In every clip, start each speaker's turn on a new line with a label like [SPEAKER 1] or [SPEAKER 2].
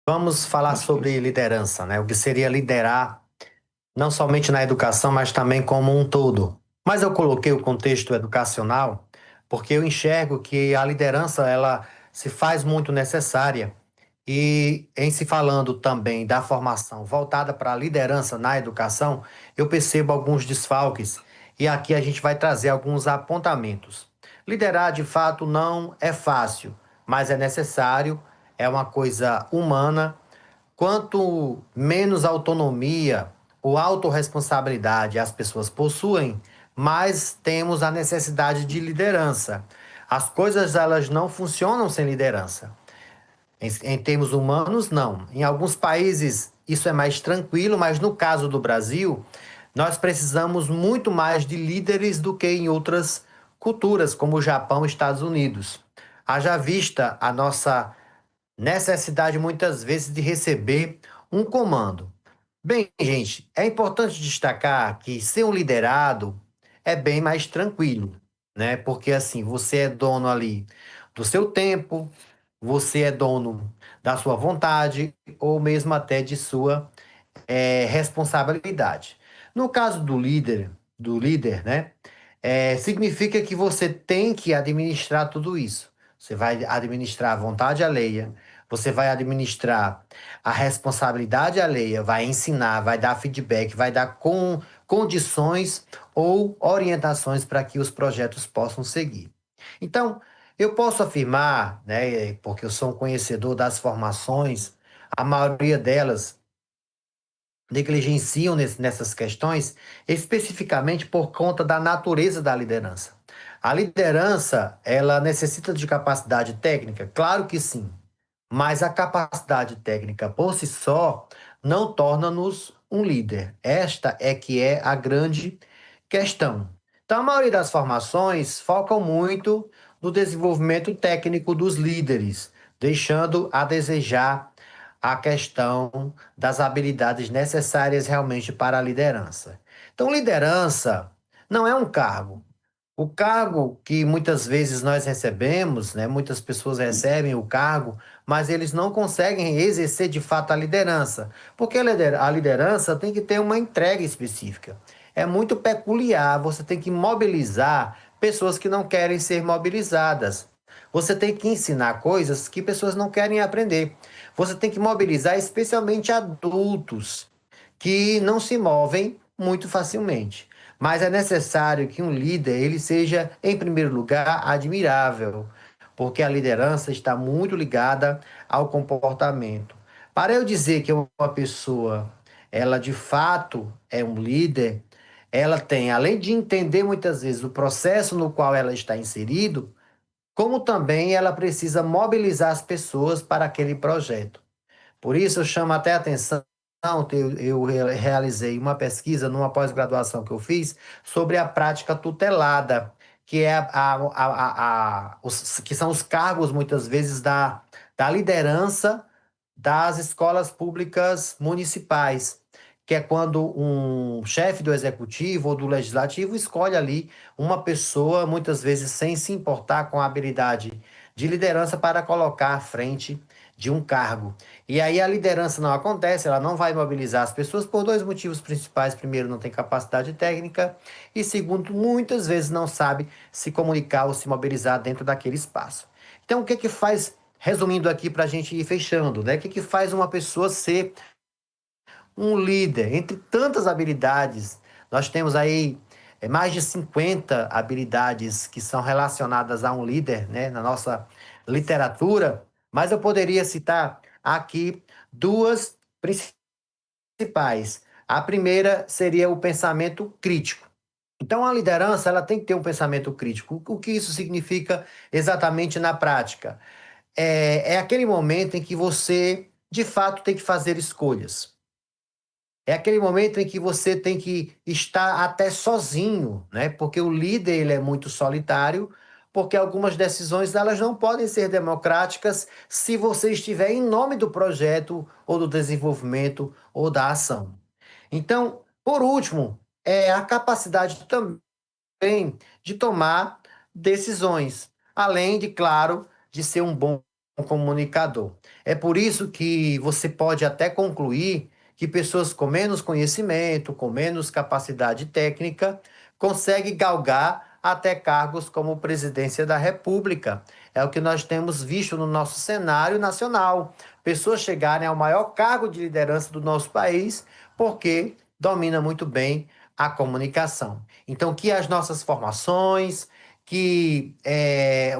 [SPEAKER 1] Vamos falar sobre liderança, né? O que seria liderar, não somente na educação, mas também como um todo. Mas eu coloquei o contexto educacional porque eu enxergo que a liderança ela se faz muito necessária e em se falando também da formação voltada para a liderança na educação, eu percebo alguns desfalques e aqui a gente vai trazer alguns apontamentos. Liderar de fato não é fácil, mas é necessário, é uma coisa humana. Quanto menos autonomia ou autorresponsabilidade as pessoas possuem, mais temos a necessidade de liderança. As coisas elas não funcionam sem liderança. Em termos humanos, não. Em alguns países isso é mais tranquilo, mas no caso do Brasil, nós precisamos muito mais de líderes do que em outras culturas, como o Japão e Estados Unidos. Haja vista a nossa necessidade muitas vezes de receber um comando. Bem, gente, é importante destacar que ser um liderado é bem mais tranquilo, né? Porque assim, você é dono ali do seu tempo, você é dono da sua vontade ou mesmo até de sua responsabilidade. No caso do líder, né? Significa que você tem que administrar tudo isso. Você vai administrar a vontade alheia, você vai administrar a responsabilidade alheia, vai ensinar, vai dar feedback, vai dar condições ou orientações para que os projetos possam seguir. Então, eu posso afirmar, né, porque eu sou um conhecedor das formações, a maioria delas negligenciam nessas questões, especificamente por conta da natureza da liderança. A liderança, ela necessita de capacidade técnica? Claro que sim, mas a capacidade técnica por si só não torna-nos um líder. Esta é que é a grande questão. Então, a maioria das formações focam muito no desenvolvimento técnico dos líderes, deixando a desejar a questão das habilidades necessárias realmente para a liderança. Então, liderança não é um cargo. O cargo que muitas vezes nós recebemos, né, muitas pessoas recebem o cargo, mas eles não conseguem exercer de fato a liderança, porque a liderança tem que ter uma entrega específica. É muito peculiar, você tem que mobilizar pessoas que não querem ser mobilizadas. Você tem que ensinar coisas que pessoas não querem aprender. Você tem que mobilizar especialmente adultos que não se movem muito facilmente. Mas é necessário que um líder ele seja, em primeiro lugar, admirável, porque a liderança está muito ligada ao comportamento. Para eu dizer que uma pessoa, ela de fato é um líder, ela tem, além de entender muitas vezes o processo no qual ela está inserido, como também ela precisa mobilizar as pessoas para aquele projeto. Por isso, eu chamo até a atenção. Eu realizei uma pesquisa numa pós-graduação que eu fiz sobre a prática tutelada, que é que são os cargos, muitas vezes, da liderança das escolas públicas municipais, que é quando um chefe do executivo ou do legislativo escolhe ali uma pessoa, muitas vezes sem se importar com a habilidade de liderança, para colocar à frente de um cargo. E aí a liderança não acontece, ela não vai mobilizar as pessoas por dois motivos principais. Primeiro, não tem capacidade técnica, e segundo, muitas vezes não sabe se comunicar ou se mobilizar dentro daquele espaço. Então, o que que faz, resumindo aqui para a gente ir fechando, né? O que que faz uma pessoa ser um líder? Entre tantas habilidades, nós temos aí mais de 50 habilidades que são relacionadas a um líder, né, na nossa literatura, mas eu poderia citar aqui duas principais. A primeira seria o pensamento crítico. Então, a liderança ela tem que ter um pensamento crítico. O que isso significa exatamente na prática? É aquele momento em que você, de fato, tem que fazer escolhas. É aquele momento em que você tem que estar até sozinho, né? Porque o líder ele é muito solitário, porque algumas decisões elas não podem ser democráticas se você estiver em nome do projeto ou do desenvolvimento ou da ação. Então, por último, é a capacidade também de tomar decisões, além de, claro, de ser um bom um comunicador. É por isso que você pode até concluir que pessoas com menos conhecimento, com menos capacidade técnica, conseguem galgar até cargos como presidência da República. É o que nós temos visto no nosso cenário nacional. Pessoas chegarem ao maior cargo de liderança do nosso país porque domina muito bem a comunicação. Então, que as nossas formações, que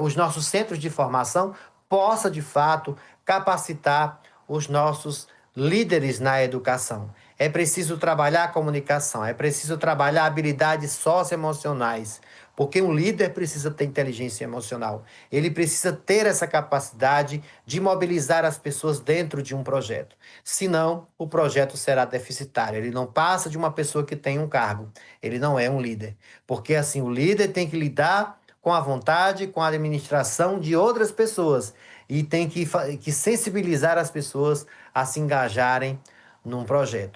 [SPEAKER 1] os nossos centros de formação possa, de fato, capacitar os nossos líderes na educação. É preciso trabalhar a comunicação, é preciso trabalhar habilidades socioemocionais, porque um líder precisa ter inteligência emocional. Ele precisa ter essa capacidade de mobilizar as pessoas dentro de um projeto. Senão, o projeto será deficitário. Ele não passa de uma pessoa que tem um cargo. Ele não é um líder. Porque assim, o líder tem que lidar com a vontade, com a administração de outras pessoas e tem que sensibilizar as pessoas a se engajarem num projeto.